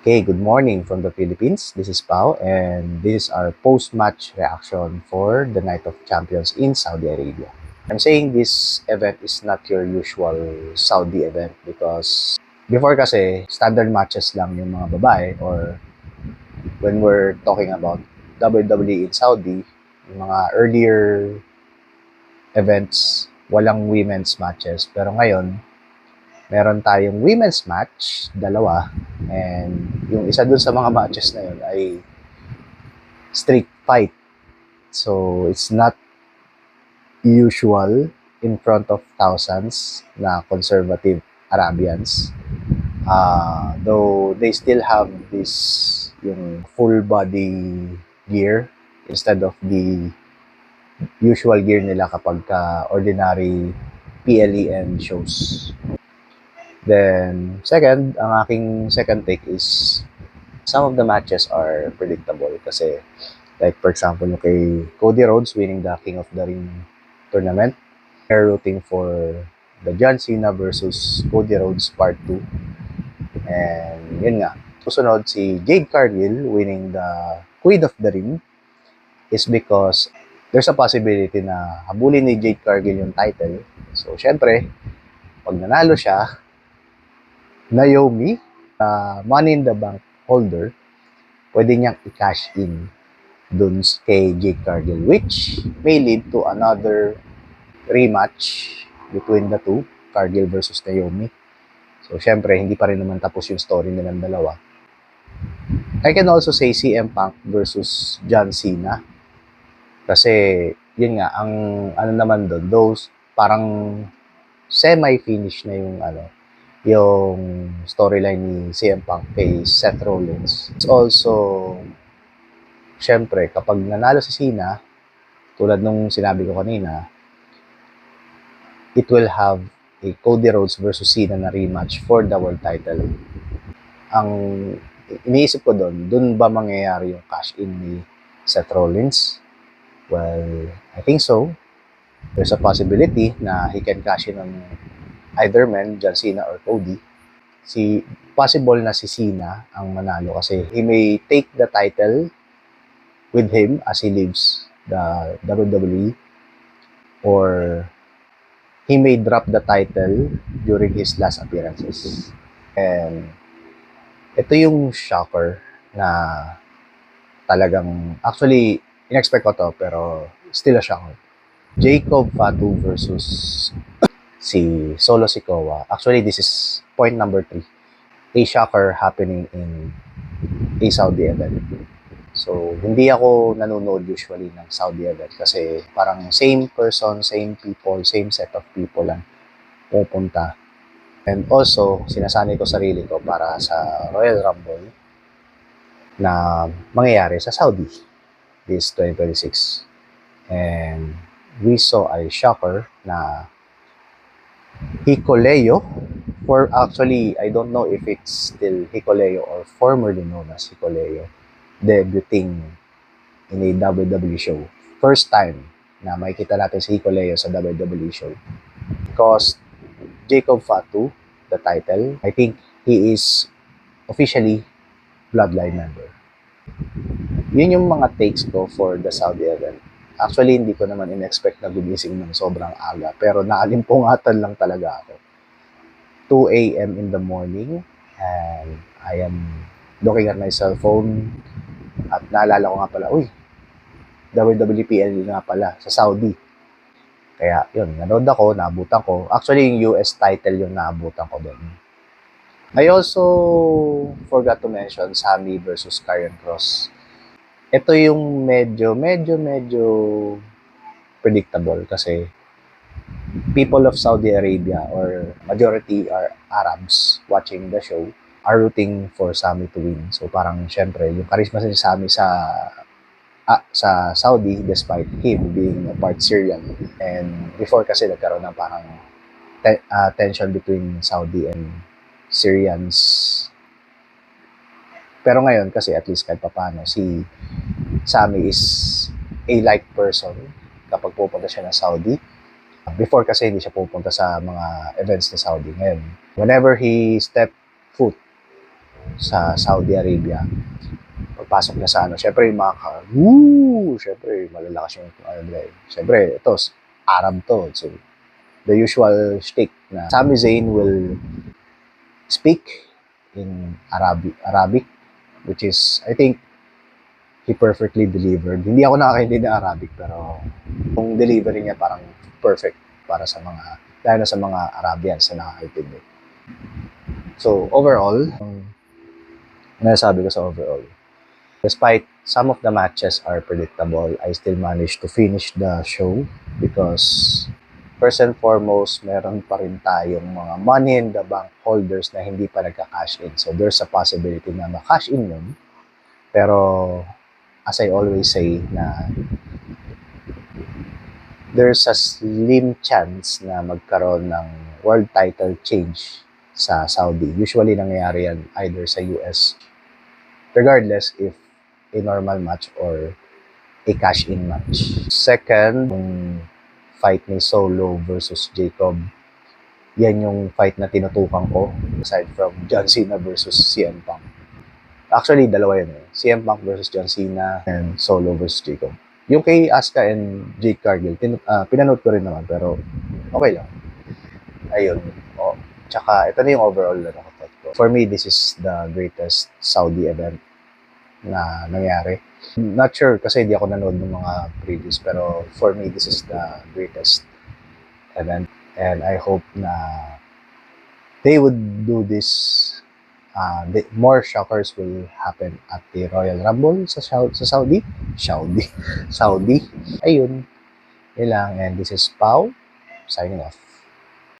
Okay, good morning from the Philippines. This is Pao, and this is our post-match reaction for the Night of Champions in Saudi Arabia. I'm saying this event is not your usual Saudi event because before kasi standard matches lang yung mga babae, or when we're talking about WWE in Saudi, yung mga earlier events, walang women's matches. Pero ngayon, meron tayong women's match, dalawa, and yung isa dun sa mga matches na yun ay street fight. So, it's not usual in front of thousands na conservative Arabians. Though they still have this yung full body gear instead of the usual gear nila kapag ordinary PLEN shows. Then, second, ang aking second take is some of the matches are predictable kasi like for example, yung kay Cody Rhodes winning the King of the Ring tournament. They're rooting for the John Cena versus Cody Rhodes Part 2. And yun nga, susunod si Jade Cargill winning the Queen of the Ring is because there's a possibility na habulin ni Jade Cargill yung title. So, syempre, pag nanalo siya, Naomi, Money in the Bank holder, pwede niyang i-cash in dun kay Jade Cargill, which may lead to another rematch between the two, Cargill versus Naomi. So, syempre, hindi pa rin naman tapos yung story nilang dalawa. I can also say CM Punk versus John Cena. Kasi, yun nga, ang ano naman doon, those parang semi-finish na yung storyline ni CM Punk kay Seth Rollins. It's also, syempre, kapag nanalo si Cena, tulad nung sinabi ko kanina, it will have a Cody Rhodes versus Cena na rematch for the world title. Ang iniisip ko doon ba mangyayari yung cash-in ni Seth Rollins? Well, I think so. There's a possibility na he can cash in on either man, John Cena or Cody. Possible na si Cena ang manalo kasi he may take the title with him as he leaves the WWE, or he may drop the title during his last appearances. And ito yung shocker na talagang, actually, in-expect ko to, pero still a shocker. Jacob Fatu versus si Solo Sikoa. Actually, this is point number 3. A shocker happening in a Saudi event. So, hindi ako nanonood usually ng Saudi event kasi parang same person, same people, same set of people lang pupunta. And also, sinasanay ko sarili ko para sa Royal Rumble na mangyayari sa Saudi this 2026. And we saw a shocker na Hikuleo, for actually, I don't know if it's still Hikuleo or formerly known as Hikuleo, debuting in a WWE show. First time na makikita natin si Hikuleo sa WWE show. Because Jacob Fatu, the title, I think he is officially Bloodline member. Yun yung mga takes ko for the Saudi event. Actually, hindi ko naman in-expect na gumising ng sobrang aga, pero nakalimpungatan lang talaga ako. 2 a.m. in the morning, and I am looking at my cell phone, at naalala ko nga pala, WWPL nga pala, sa Saudi. Kaya, yun, nanood ako, naabutan ko. Actually, yung US title yung naabutan ko doon. I also forgot to mention Sami versus Karrion Kross. Ito yung medyo predictable kasi people of Saudi Arabia, or majority are Arabs watching the show, are rooting for Sami to win. So parang syempre, yung charisma ni Sami sa Saudi, despite him being a part Syrian. And before kasi nagkaroon ng parang tension between Saudi and Syrians. Pero ngayon kasi at least kahit papano, si Sami is a like person kapag pupunta siya ng Saudi. Before kasi hindi siya pupunta sa mga events ng Saudi. Ngayon, whenever he step foot sa Saudi Arabia. Pagpasok na sa ano, syempre yung mga woo! Syempre, malalakas yung ano nila. Syempre, ito, Arab to. So, the usual shtick na Sami Zayn will speak in Arabic, which is, I think, he perfectly delivered. Hindi ako nakakaintindi ng Arabic, pero yung delivery niya parang perfect para sa mga, lalo na sa mga Arabians na nakakaintindi. So, overall, nasabi ko sa overall, despite some of the matches are predictable, I still managed to finish the show because first and foremost, meron pa rin tayong mga money in the bank holders na hindi pa nagka-cash in. So, there's a possibility na ma-cash in yun. Pero, as I always say, na there's a slim chance na magkaroon ng world title change sa Saudi. Usually, nangyayari yan either sa US, regardless if a normal match or a cash-in match. Second, yung fight ni Solo versus Jacob, yan yung fight na tinutukan ko aside from John Cena versus CM Punk. Actually, dalawa yun eh. CM Punk versus John Cena and Solo versus Jacob. Yung kay Asuka and Jade Cargill, pinanood ko rin naman, pero okay lang. Ayun. Oh. Tsaka, ito na yung overall na nakatot ko. For me, this is the greatest Saudi event na nangyari. Not sure kasi hindi ako nanood ng mga previews, pero for me, this is the greatest event. And I hope na they would do this. More shockers will happen at the Royal Rumble sa Saudi. Saudi. Ayun. Yun lang. And this is Pau signing off.